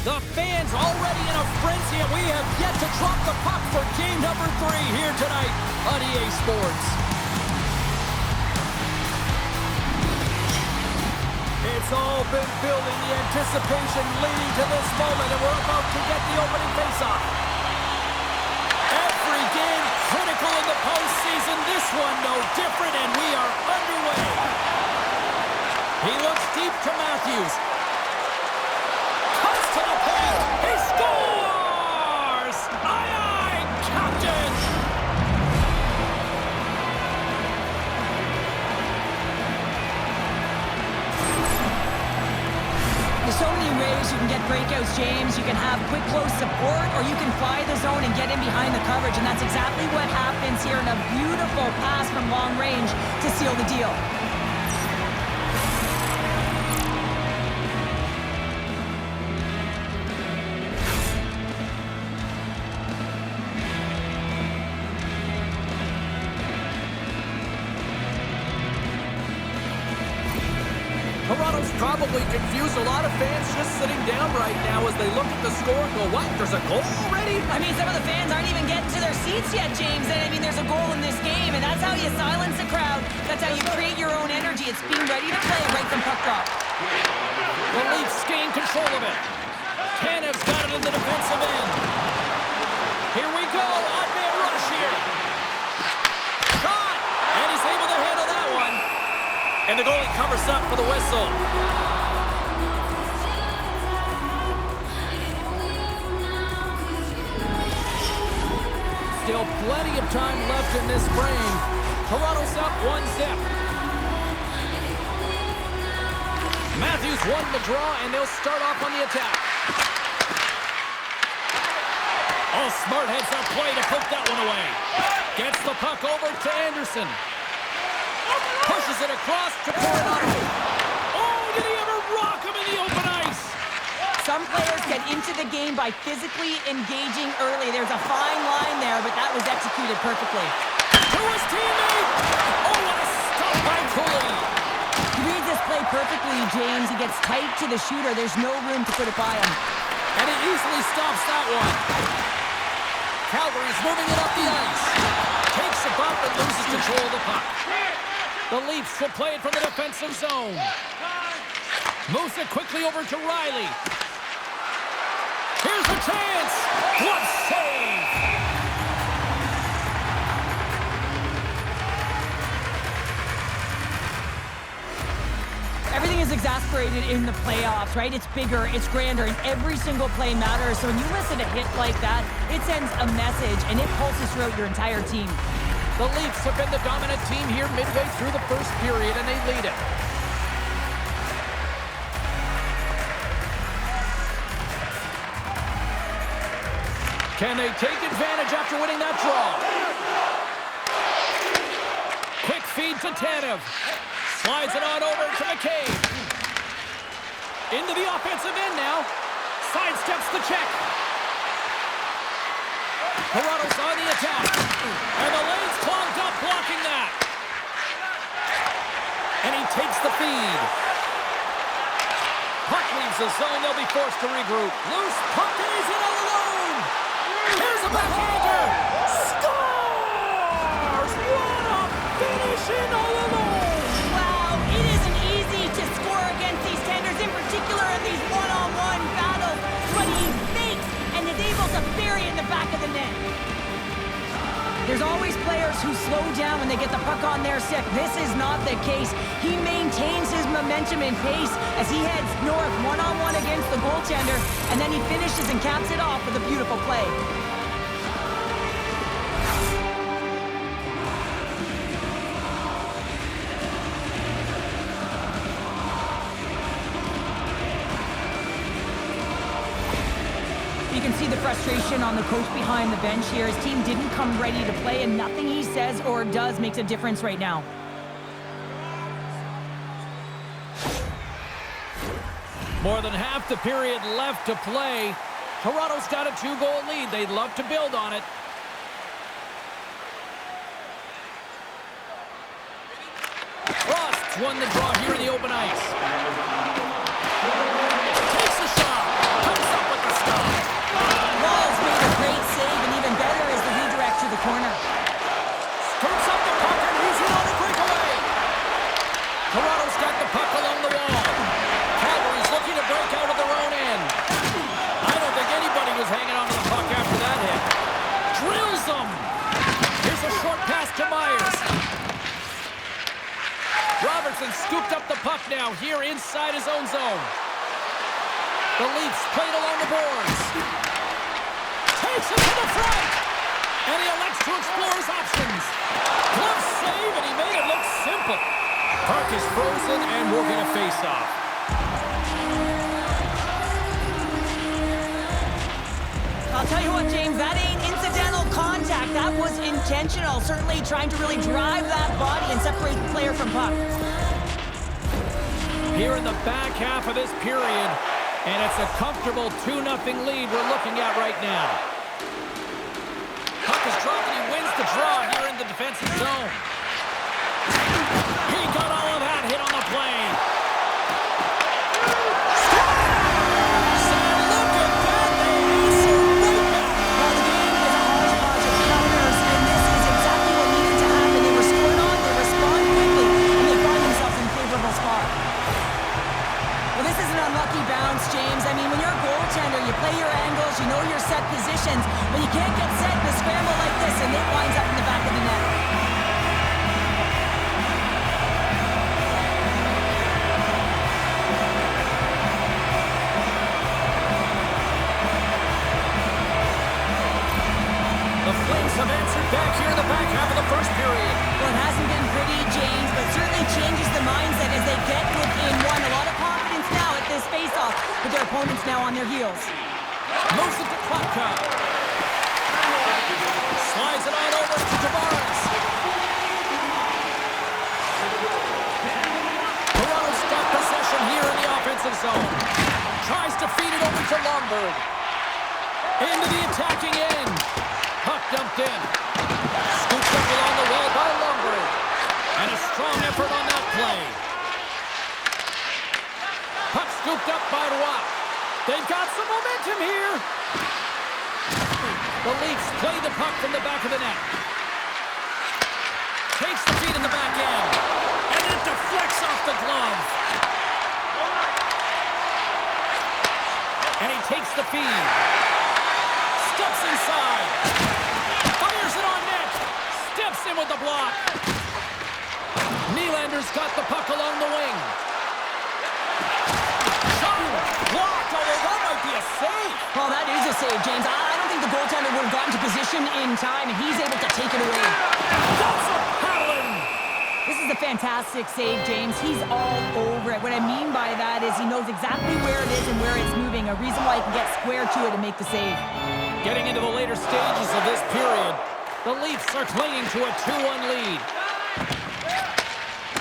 The fans already in a frenzy, and we have yet to drop the puck for game number 3 here tonight on EA Sports. It's all been building, the anticipation leading to this moment, and we're about to get the opening faceoff. Every game critical in the postseason, this one no different, and we are underway. He looks deep to Matthews. Comes to the paint. He scores! Aye, aye, Captain! There's so many ways you can get breakouts, James. You can have quick, close support, or you can fly the zone and get in behind the coverage, and that's exactly what happens here in a beautiful pass from long range to seal the deal. Toronto's probably confused a lot of fans just sitting down right now as they look at the score and go, what, there's a goal already? I mean, some of the fans aren't even getting to their seats yet, James. And I mean, there's a goal in this game, and that's how you silence the crowd. That's how you create your own energy. It's being ready to play right from puck drop. The Leafs gain control of it. Tanev's got it in the defensive end. Here we go, odd-man rush here. Shot! And he's able to handle that one. And the goalie covers up for the whistle. Still plenty of time left in this frame. Toronto's up 1-0. Matthews won the draw, and they'll start off on the attack. Oh, smart heads-up play to put that one away. Gets the puck over to Anderson. Pushes it across to Coronado. Oh, did he ever rock him in the open ice? Some players get into the game by physically engaging early. There's a fine line there, but that was executed perfectly. To his teammate! Oh, what a stop by Cooley! He reads this play perfectly, James. He gets tight to the shooter. There's no room to put it by him. And he easily stops that one. Calgary's moving it up the ice. Takes a bump and loses control of the puck. The Leafs will play it from the defensive zone. Moves it quickly over to Riley. Here's a chance. What save! Everything is exasperated in the playoffs, right? It's bigger, it's grander, and every single play matters. So when you listen to a hit like that, it sends a message, and it pulses throughout your entire team. The Leafs have been the dominant team here midway through the first period, and they lead it. Can they take advantage after winning that draw? Quick feed to Tanev. Slides it on over to McCabe. Into the offensive end now. Sidesteps the check. Toronto's on the attack. And the lane's clogged up, blocking that. And he takes the feed. Puck leaves the zone. They'll be forced to regroup. Loose puck, and he's in all alone. Here's a backhander. Scores! What a finish in all alone. Wow, it isn't easy to score against these tenders, in particular in these one-on-one battles. But he fakes and is able to bury it in the back of the net. There's always players who slow down when they get the puck on their stick. This is not the case. He maintains his momentum and pace as he heads north one-on-one against the goaltender, and then he finishes and caps it off with a beautiful play. You can see the frustration on the coach behind the bench here. His team didn't come ready to play, and nothing he says or does makes a difference right now. More than half the period left to play. Toronto's got a 2-goal lead. They'd love to build on it. Frost's won the draw here in the open ice. Takes the shot. Comes up with puck now here inside his own zone. The Leafs played along the boards. Takes it to the front. And he elects to explore his options. Glove save, and he made it look simple. Puck is frozen and working a face-off. I'll tell you what, James, that ain't incidental contact. That was intentional. Certainly trying to really drive that body and separate the player from puck. Here in the back half of this period, and it's a comfortable 2-0 lead we're looking at right now. Puck is dropped and he wins the draw here in the defensive zone. He got all of that hit on the play. James, I mean, when you're a goaltender, you play your angles, you know your set positions, but you can't get set in a scramble like this, and it winds up in the back of the net. The Flames have answered back here in the back half of the first period. Well, it hasn't been pretty, James, but certainly changes the mindset as they get within one. A lot of confidence now at this face-off, with their opponents now on their heels. Moves it to Klopka. Slides it on over to Tavares. Toronto's got possession here in the offensive zone. Tries to feed it over to Lomberg. Into the attacking end. Puck dumped in. Scooped up along the wall by Lomberg. And a strong effort on that play. Puck scooped up by Roy. They've got some momentum here. The Leafs play the puck from the back of the net. Takes the feed in the back end. And it deflects off the glove. And he takes the feed. Steps inside. Fires it on net. Steps in with the block. Nylander's got the puck along the wing. Blocked, although that might be a save. Well, that is a save, James. I don't think the goaltender would have gotten to position in time, and he's able to take it away. That's a paddling. This is a fantastic save, James. He's all over it. What I mean by that is he knows exactly where it is and where it's moving, a reason why he can get square to it and make the save. Getting into the later stages of this period, the Leafs are clinging to a 2-1 lead.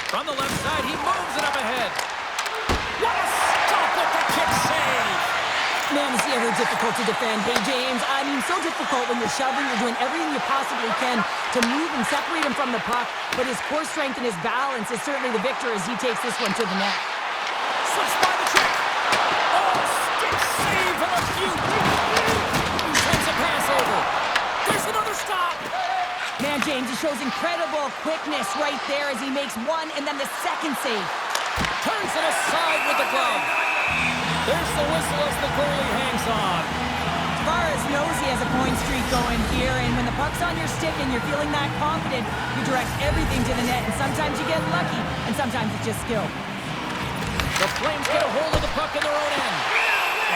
From the left side, he moves it up ahead. What a stop with the kick save! Man, is he ever difficult to defend. Hey, James, I mean, so difficult when you're shoving, you're doing everything you possibly can to move and separate him from the puck, but his core strength and his balance is certainly the victor as he takes this one to the net. Slips by the trick. Oh, stick save and a few. He sends a pass over. There's another stop. Man, James, he shows incredible quickness right there as he makes one and then the second save. Turns it aside with the glove. There's the whistle as the goalie hangs on. Tavares knows he has a point streak going here, and when the puck's on your stick and you're feeling that confident, you direct everything to the net, and sometimes you get lucky, and sometimes it's just skill. The Flames get a hold of the puck in their own end.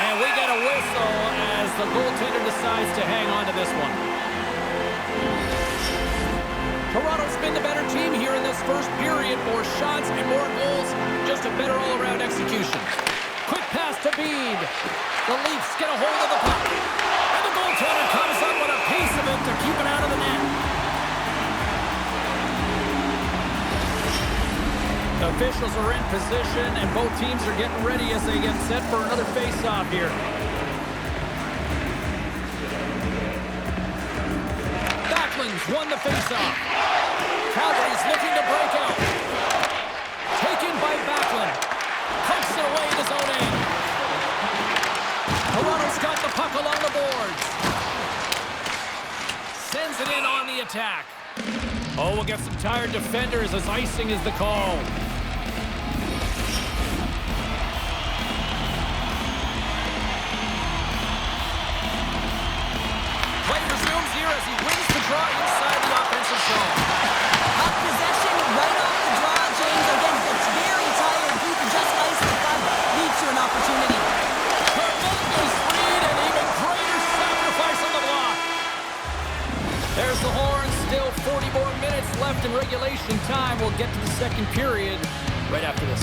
And we get a whistle as the goaltender decides to hang on to this one. Toronto's been the better team here in this first period. More shots and more goals. Just a better all-around execution. Quick pass to Bede. The Leafs get a hold of the puck. And the goaltender comes up with a piece of it to keep it out of the net. The officials are in position, and both teams are getting ready as they get set for another face-off here. Backlund's won the face-off. Calgary's looking to break out. Taken by Backlund. Pokes it away in his own end. Toronto's got the puck along the boards. Sends it in on the attack. Oh, we'll get some tired defenders as icing is the call. Play resumes here as he wins the draw inside the offensive zone. Puck possession right off the draw, James. Again, gets very tired deep second period right after this.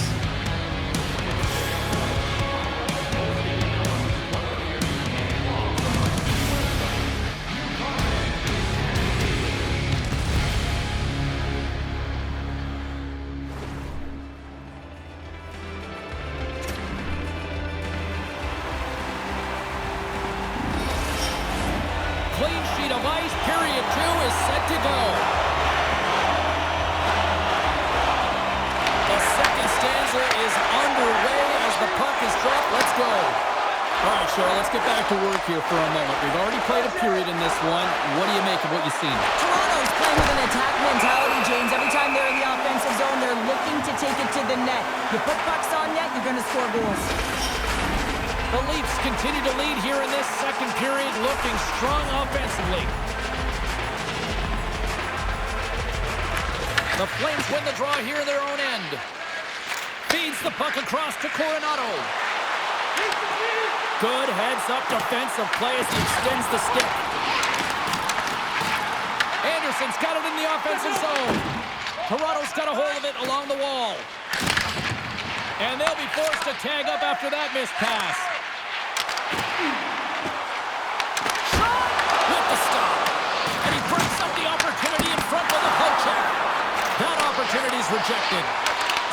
Clean sheet of ice, period 2 is set to go. The second stanza is underway as the puck is dropped. Let's go. All right, Cheryl, let's get back to work here for a moment. We've already played a period in this one. What do you make of what you've seen? Toronto's playing with an attack mentality, James. Every time they're in the offensive zone, they're looking to take it to the net. You put pucks on net, you're going to score goals. The Leafs continue to lead here in this second period, looking strong offensively. The Flames win the draw here in their own end. Feeds the puck across to Coronado. Good heads-up defensive play as he extends the stick. Anderson's got it in the offensive zone. Toronto's got a hold of it along the wall. And they'll be forced to tag up after that missed pass. Shot with the stop. And he breaks up the opportunity in front of the poke check. That opportunity is rejected.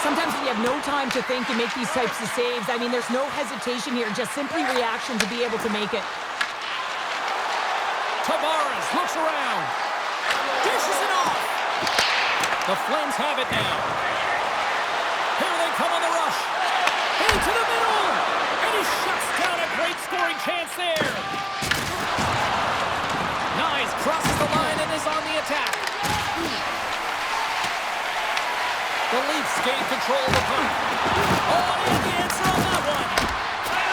Sometimes when you have no time to think and make these types of saves, I mean, there's no hesitation here, just simply reaction to be able to make it. Tavares looks around. Dishes it off. The Flames have it now. Here they come on the rush. Into the middle. And he shuts down a great scoring chance there. Nyes crosses the line and is on the attack. The Leafs gain control of the puck. Oh, and the answer on that one.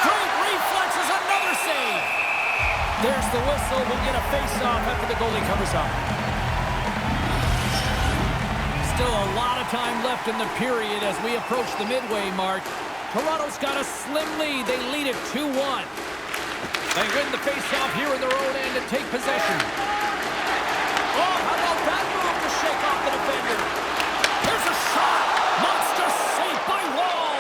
Great reflexes, another save. There's the whistle. We'll get a face-off after the goalie covers up. Still a lot of time left in the period as we approach the midway mark. Toronto's got a slim lead. They lead it 2-1. They win the face-off here in their own end and take possession. Oh, how about that move to shake off the defender? Here's a shot. Monster save by Wall.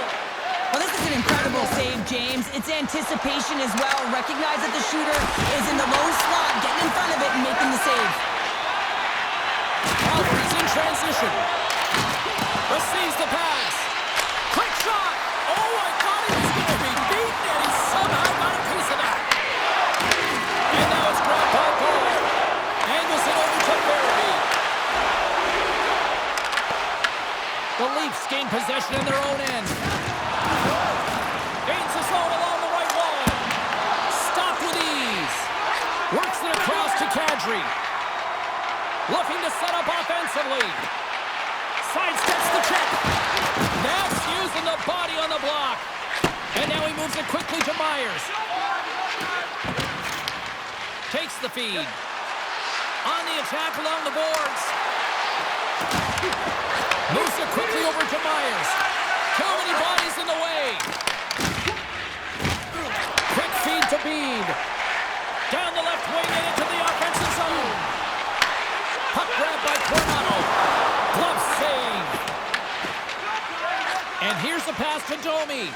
Well, this is an incredible save, James. It's anticipation as well. Recognize that the shooter is in the low slot, getting in front of it and making the save. Calgary's in transition. Receives the pass. Quick shot. Oh, I thought he was going to be beaten, and he somehow got a piece of that. And now it's grabbed by Paul. Angles it over to Barabee. The Leafs gain possession in their own end. Gains the zone along the right wall. Stopped with ease. Works it across to Kadri. Looking to set up offensively. Sidesteps the check. Now using the body on the block. And now he moves it quickly to Myers. Takes the feed. On the attack along the boards. Moves it quickly over to Myers. Too many bodies in the way. Quick feed to Bede. Down the left wing and into the offensive zone. Puck grab by Coronado. Glove save. And here's the pass to Domi.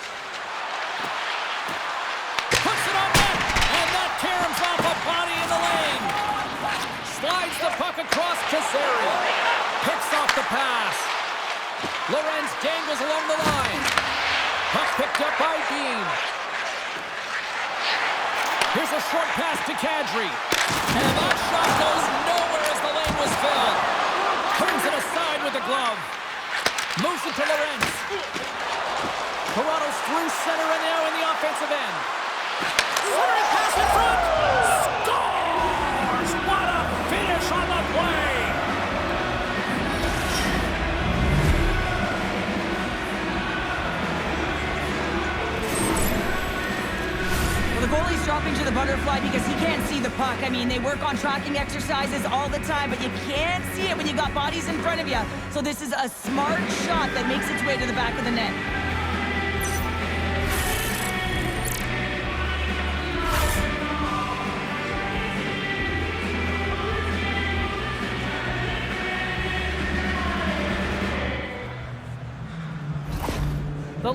Puts it on net. And that caroms off a body in the lane. Slides the puck across to Zary. Picks off the pass. Lorenz dangles along the line. Puck picked up by Bean. Here's a short pass to Kadri. And that shot goes nowhere as the lane was filled. Turns it aside with the glove. Moves it to Lorenz. Toronto's through center and now in the offensive end. Centering pass in front. Scores! What a finish on the play! Well, the goalie's dropping to the butterfly because he can't see the puck. I mean, they work on tracking exercises all the time, but you can't see it when you got bodies in front of you. So this is a smart shot that makes its way to the back of the net.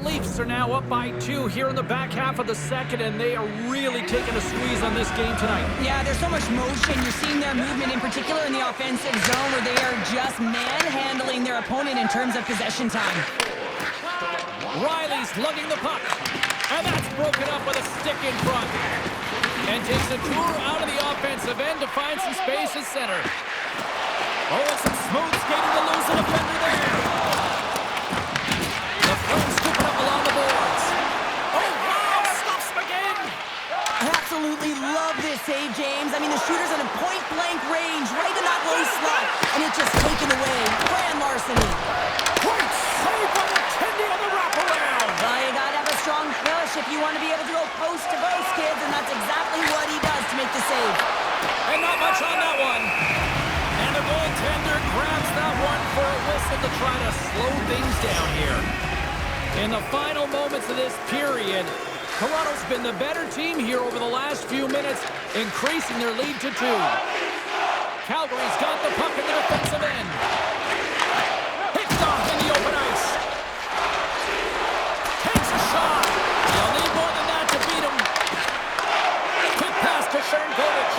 Leafs are now up by 2 here in the back half of the second, and they are really taking a squeeze on this game tonight. Yeah, there's so much motion. You're seeing their movement, in particular in the offensive zone, where they are just manhandling their opponent in terms of possession time. Riley's lugging the puck, and that's broken up with a stick in front. And takes a tour out of the offensive end to find some space at center. Oh, and some smooth skating to lose a defender there. The Flames scoop it up along the boards. Oh, wow, stops him again. I absolutely love this save, James. I mean, the shooter's in a point-blank range, right in that low slot, and it's just taken away. Grand larceny. Great save by the Tendy on the wraparound. Well, you gotta have a strong push if you want to be able to go post-to-post, kids, and that's exactly what he does to make the save. And not much on that one. And the goaltender grabs that one for a whistle to try to slow things down here. In the final moments of this period, Toronto's been the better team here over the last few minutes, increasing their lead to 2. Calgary's got the puck in the defensive end. Hits off in the open ice. Takes a shot. They'll need more than that to beat him. Quick pass to Sharangovich.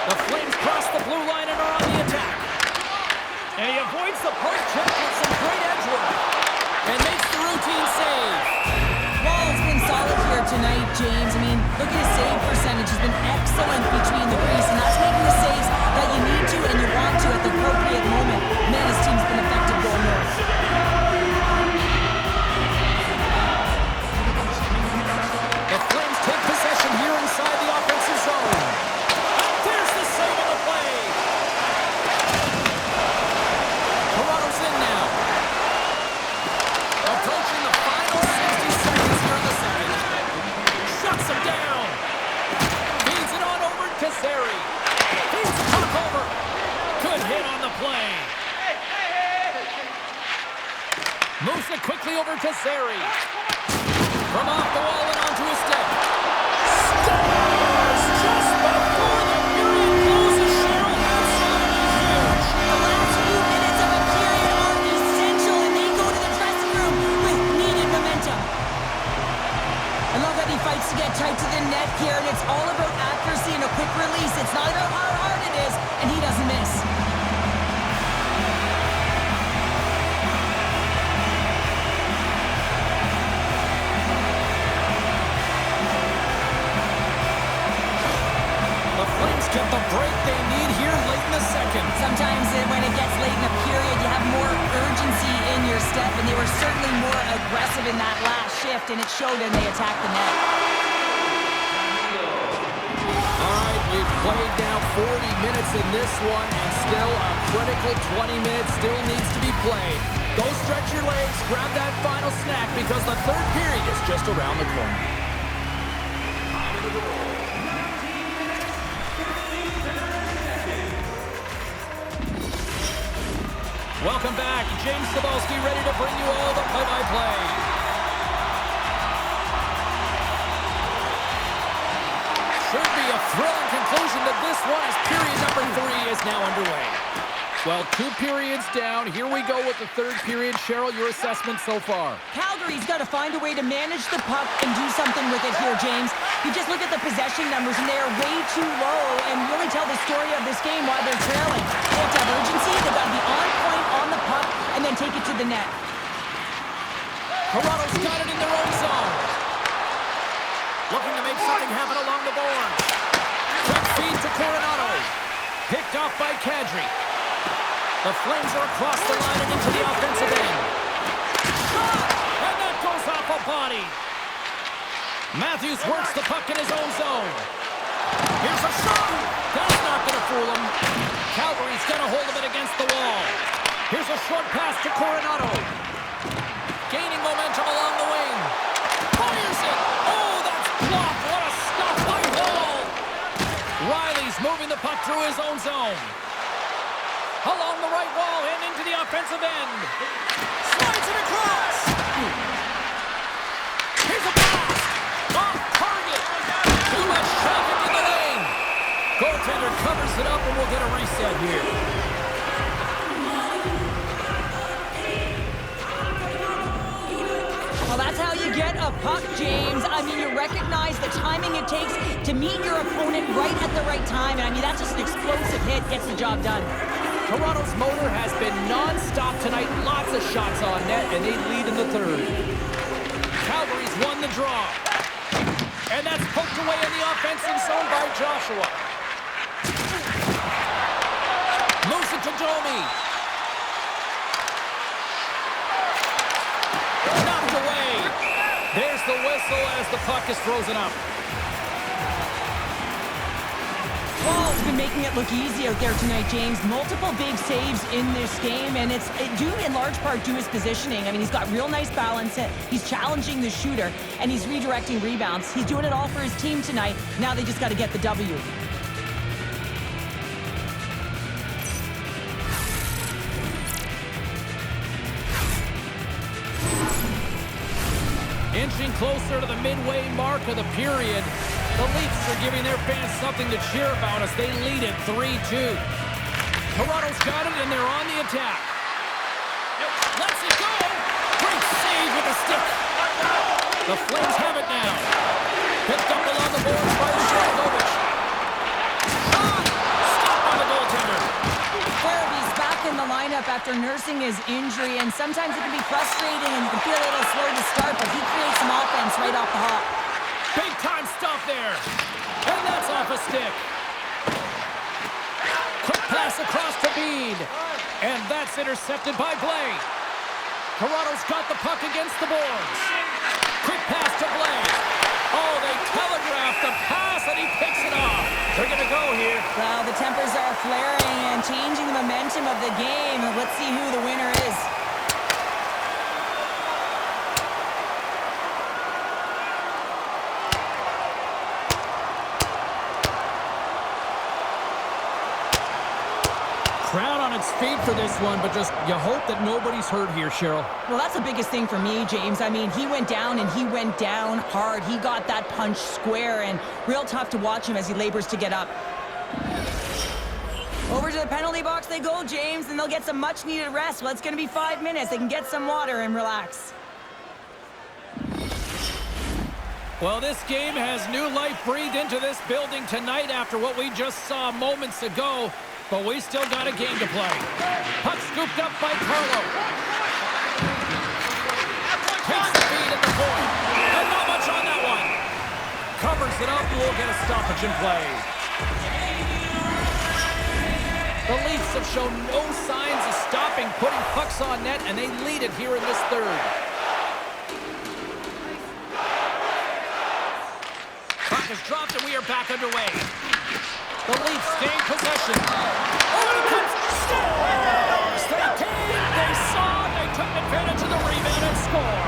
The Flames cross the blue line and are on the attack. And he avoids the poke check with some great edge work. And makes the routine save. Wall's been solid here tonight, James. I mean, look at his save percentage. Has been excellent between the crease, and that's making the saves that you need to and you want to at the appropriate moment. Man, his team's been effective going north. The Flames take possession here inside the offensive zone. And there's the save on the play. Toronto's in now. Approaching the final 60 seconds here in the second. Shuts him down. Feeds it on over to Zary. Feeds the puck over. Good hit on the play. Moves it quickly over to Zary. From off the wall and onto his stick. Scores just before the period closes. Cheryl, absolutely huge. The last few minutes of a period are essential, and they go to the dressing room with needed momentum. I love that he fights to get tight to the net here, and it's all about accuracy and a quick release. It's not about how hard it is, and he doesn't miss. Get the break they need here late in the second. Sometimes when it gets late in a period, you have more urgency in your step, and they were certainly more aggressive in that last shift, and it showed when they attacked the net. All right, we've played now 40 minutes in this one, and still a critical 20 minutes still needs to be played. Go stretch your legs, grab that final snack, because the third period is just around the corner. Welcome back. James Cebulski ready to bring you all the play-by-play. Should be a thrilling conclusion to this one as period number 3 is now underway. Well, 2 periods down. Here we go with the third period. Cheryl, your assessment so far? Calgary's got to find a way to manage the puck and do something with it here, James. You just look at the possession numbers, and they are way too low and really tell the story of this game while they're trailing. They have to have urgency. They've got to be on point on the puck and then take it to the net. Toronto's got it in their own zone. Looking to make something happen along the boards. Quick feed to Coronado. Picked off by Kadri. The Flames are across the line and into the offensive end. Shot! And that goes off a body. Matthews works the puck in his own zone. Here's a shot. That's not going to fool him. Calgary's got a hold of it against the wall. Here's a short pass to Coronado. Gaining momentum along the wing. Fires it. Oh, that's blocked. What a stop by Hall. Riley's moving the puck through his own zone. Along the right wall and into the offensive end. Slides it across. Here's a blast. Off target. Too much traffic in the lane. Goaltender covers it up and we'll get a reset here. get a puck, James, I mean, you recognize the timing it takes to meet your opponent right at the right time. And I mean, that's just an explosive hit, gets the job done. Toronto's motor has been non-stop tonight. Lots of shots on net, and they lead in the third. Calgary's won the draw. And that's poked away in the offensive zone by Joshua. Moves it to Domi. Knocked away. There's the whistle as the puck is frozen up. Wall's been making it look easy out there tonight, James. Multiple big saves in this game, and it's due in large part to his positioning. I mean, he's got real nice balance. He's challenging the shooter, and he's redirecting rebounds. He's doing it all for his team tonight. Now they just got to get the W. Inching closer to the midway mark of the period. The Leafs are giving their fans something to cheer about as they lead it 3-2. Toronto's got it, and they're on the attack. Lets it go. Great save with the stick. The Flames have it now. Picked up along the boards by Sharagovich. Stopped by the goaltender. Farabee's back in the lineup after nursing his injury, and sometimes it can be frustrating and you can feel a little slow to start, but he creates some offense right off the hop. Big time stop there. And that's off a stick. Quick pass across to Bede. And that's intercepted by Blais. Toronto's got the puck against the boards. Quick pass to Blais. Oh, they telegraphed the pass and he picks it off. They're going to go here. Well, the tempers are flaring and changing the momentum of the game. Let's see who the winner is. Crowd on its feet for this one, but just you hope that nobody's hurt here, Cheryl. Well, that's the biggest thing for me, James. I mean, he went down, and he went down hard. He got that punch square, and real tough to watch him as he labors to get up. Over to the penalty box they go, James, and they'll get some much-needed rest. Well, it's going to be 5 minutes. They can get some water and relax. Well, this game has new life breathed into this building tonight after what we just saw moments ago. But we still got a game to play. Puck scooped up by Carlo. Takes the feed at the point. And not much on that one. Covers it up and we'll get a stoppage in play. The Leafs have shown no signs of stopping putting pucks on net, and they lead it here in this third. Puck is dropped and we are back underway. The Leafs gain possession. Oh, it comes. Scores! They came, they saw, they took advantage of the rebound and score.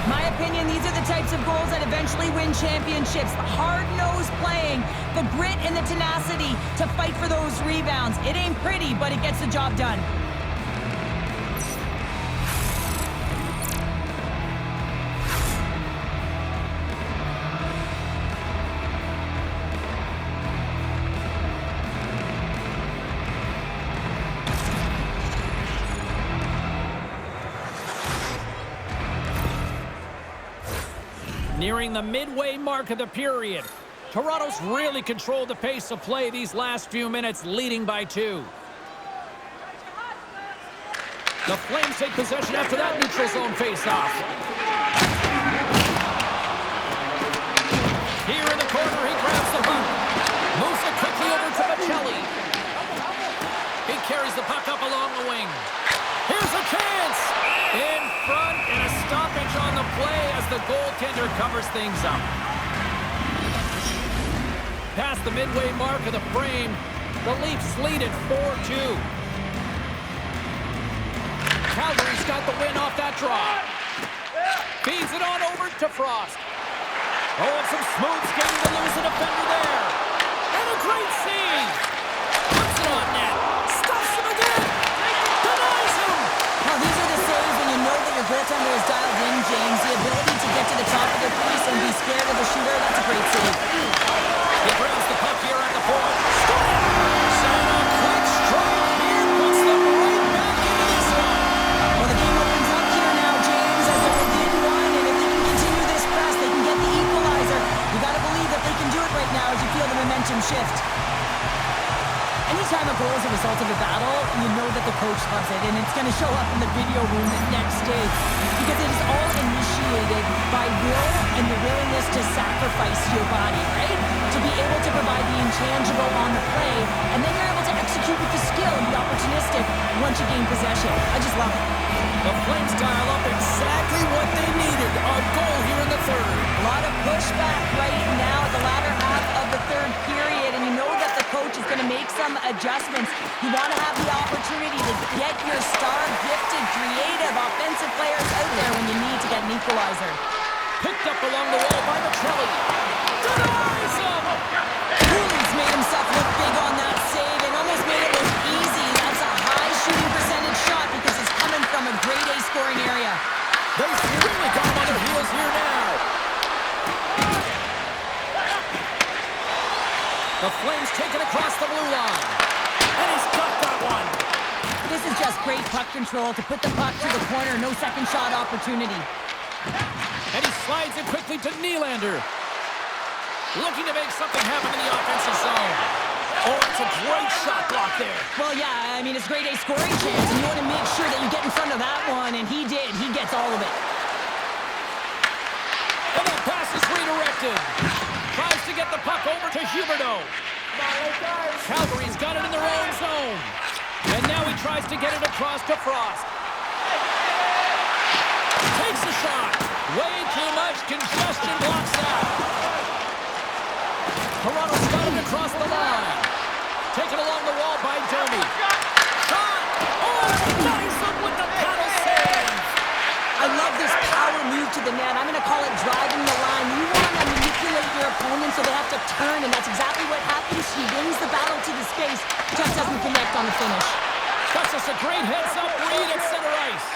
My opinion, these are the types of goals that eventually win championships. The hard-nosed playing, the grit and the tenacity to fight for those rebounds. It ain't pretty, but it gets the job done. Nearing the midway mark of the period. Toronto's really controlled the pace of play these last few minutes, leading by 2. The Flames take possession after that neutral zone face-off. Here in the corner, he grabs the puck. Moves it quickly over to Chel. He carries the puck up along the wing. Here's a chance! In front, and a stoppage on the play as the goaltender covers things up. Past the midway mark of the frame, the Leafs lead it 4-2. Calgary's got the win off that draw. Feeds it on over to Frost. Oh, and some smooth skating to lose the defender there. And a great save. Puts it on net. Stuffs him again. Denies him. Well, these are the saves when you know that your goaltender is dialed in, James. The ability to get to the top of their crease and be scared of the shooter, that's a great save. He grabs the puck here at the point. Scores! And a quick strike here coach loves it, and it's going to show up in the video room the next day because it is all initiated by will and the willingness to sacrifice your body, right? To be able to provide the intangible on the play, and then you're able to execute with the skill and be opportunistic once you gain possession. I just love it. The Flames dial up exactly what they needed. A goal here in the third. A lot of pushback right now at the latter half of the third period, and you know that the coach is going to make some adjustments. You want to have the opportunity to get your star, gifted, creative, offensive players out there when you need to get an equalizer. Picked up along the wall by Chel. Denies him! Goalies made himself look big on that save and almost made it look easy. That's a high shooting percentage shot because it's coming from a grade A scoring area. They really got him on their heels here now. The Flames take it across the blue line. And he's got that one. This is just great puck control to put the puck to the corner. No second shot opportunity. And he slides it quickly to Nylander. Looking to make something happen in the offensive zone. Oh, it's a great shot block there. Well, yeah, I mean, it's grade A scoring chance, and you want to make sure that you get in front of that one, and he did. He gets all of it. And that pass is redirected. Tries to get the puck over to Huberdeau. Calgary's got it in their own zone. And now he tries to get it across to Frost. Takes a shot. Way too much congestion blocks that. Toronto's got it across the line. Taken along the wall by Domi. Shot! Oh, nice up with the paddle save! I love this power move to the net. I'm going to call it driving the line. You want to manipulate your opponent so they have to turn, and that's exactly what happens. He wins the battle to the space, just doesn't connect on the finish. That's just a great heads-up read at center ice.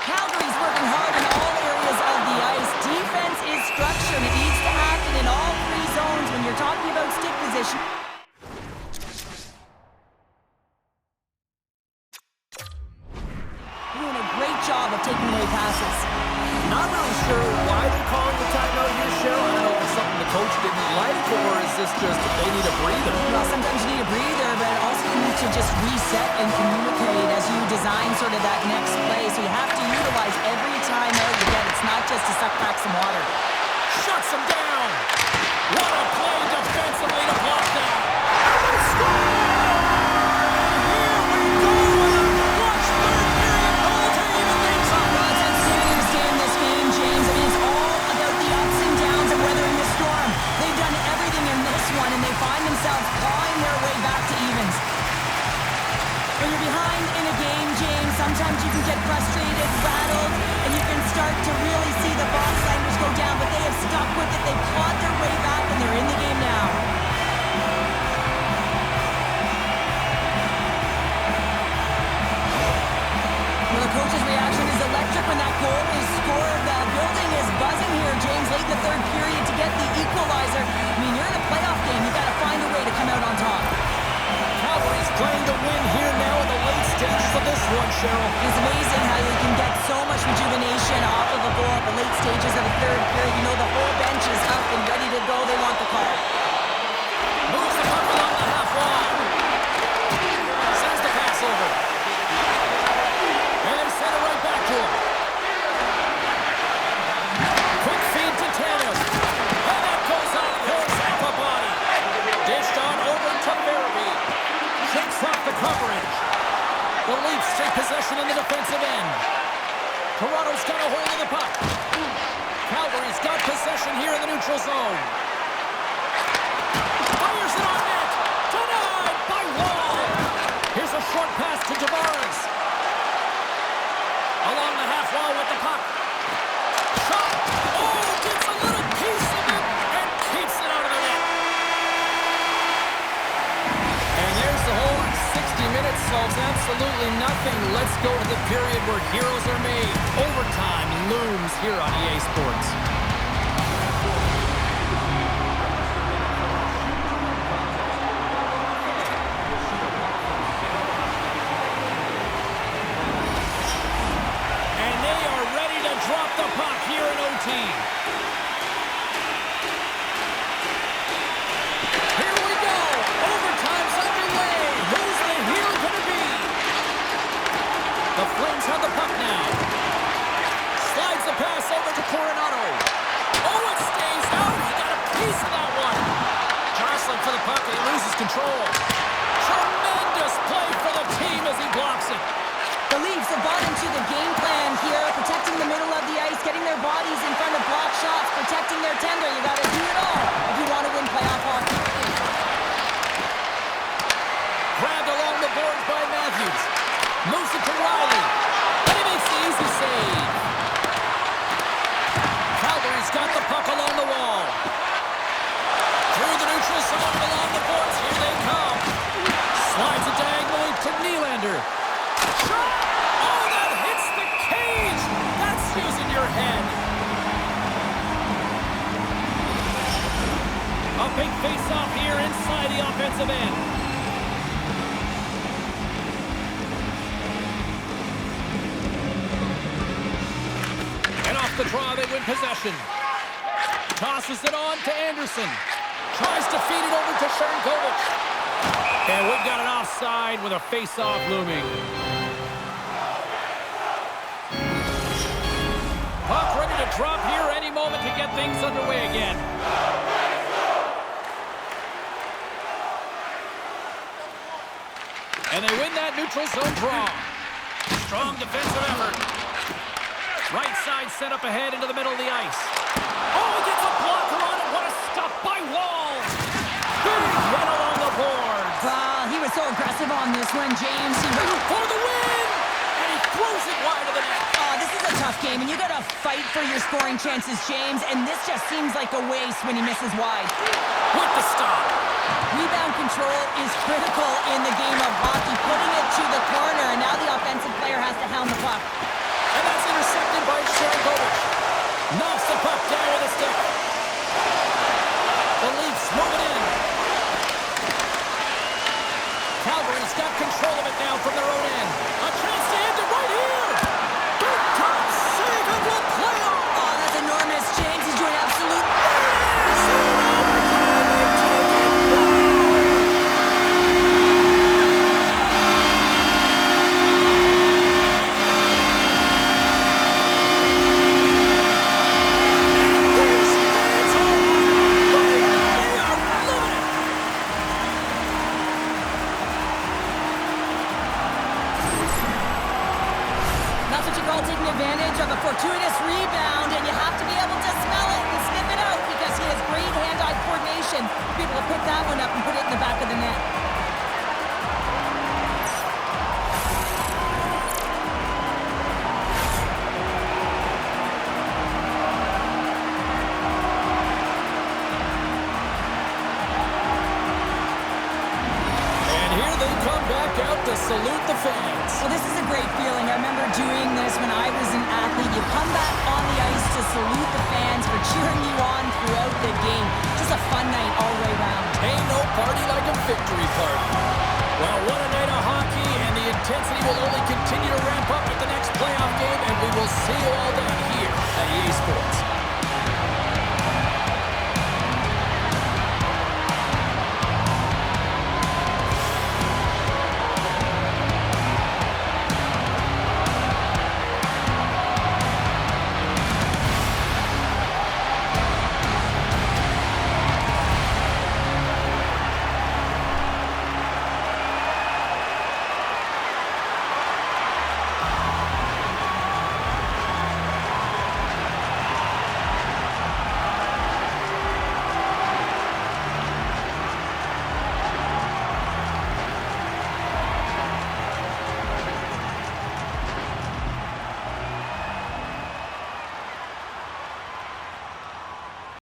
Calgary's working hard in all areas of the ice. Defense is structure, and it needs to happen in all three zones when you're talking about stick position. Doing a great job of taking away passes. Not really sure why they're calling the timeout here, Cheryl. I don't know if it's something the coach didn't like, or is this just they need a breather? Well, sometimes you need a breather, but also you need to just reset and communicate as you design sort of that next play. So you have to utilize every timeout you get. It's not just to suck back some water. Shuts him down. What a play defensively to block that. Find themselves clawing their way back to evens. When you're behind in a game, James, sometimes you can get frustrated, rattled, and you can start to really see the box liners go down, but they have stuck with it. They've clawed their way back, and they're in the game now. Well, the coach's reaction is electric when that goal is scored. The building is buzzing here, James, late in the third period to get the equalizer. I mean, you're in a playoff game. You've got to find a way to come out on top. Calgary's playing to win here now in the late stages of this one, Cheryl. It's amazing how you can get so much rejuvenation off of a goal at the late stages of the third period. You know the whole bench is up and ready to go. They want the call. Moves the puck along the half wall. Sends the pass over. And they send it right back to him. Quick feed to Tanev. And that goes off course off the body. Dished on over to Barabee. Shakes off the coverage. The Leafs take possession in the defensive end. Toronto's got a hold of the puck. Calgary's got possession here in the neutral zone. Fires it on net. Denied by Wall. Here's a short pass to Tavares. Along the half wall with the puck. Shot. Oh, gets a little piece of it and keeps it out of the net. And there's the whole 60 minutes solves absolutely nothing. Let's go to the period where heroes are made. Overtime looms here on EA Sports. And they are ready to drop the puck here in OT. Here we go. Overtime's underway. Who's the hero going to be? control. Tremendous play for the team as he blocks it. The Leafs have bought into the game plan here, protecting the middle of the ice, getting their bodies in front of block shots, protecting their tender. You got to do it all if you want to win playoff hockey. Grabbed along the boards by Matthews. Moves it to Riley. And he makes the easy save. Calgary's got the puck along the wall. Through the neutral zone along the boards. Here they come. Slides it diagonally to Nylander. Shot! Oh, that hits the cage! That's using your head. A big face-off here inside the offensive end. And off the draw, they win possession. Tosses it on to Anderson. Tries to feed it over to Sharangovich. And we've got an offside with a face-off looming. Puck ready to drop here any moment to get things underway again. And they win that neutral zone draw. Strong defensive effort. Right side set up ahead into the middle of the ice. Oh, he gets a blocker on it. What a stop by Wall. Big hit along the boards. He was so aggressive on this one, James. He went for the win! And he throws it wide of the net. This is a tough game, and you got to fight for your scoring chances, James, and this just seems like a waste when he misses wide. With the stop. Rebound control is critical in the game of hockey, putting it to the corner, and now the offensive player has to hound the puck. And that's intercepted by Sharangovich. Knocks the puck down with a stick. The Leafs move it in. Calgary's got control of it now from their own end. A chance to end it right here. Big top save and will play on. Oh, that's enormous, James. He's doing absolute. Taking advantage of a fortuitous rebound, and you have to be able to smell it and sniff it out because he has great hand-eye coordination to be able to pick that one up and put it in the back of the net. And here they come back out to salute the fans. Well, this is a great feeling. I remember doing this when I was an athlete. You come back on the ice to salute the fans for cheering you on throughout the game. Just a fun night all the way around. Ain't no party like a victory party. Well, what a night of hockey, and the intensity will only continue to ramp up at the next playoff game, and we will see you all down here at EA Sports.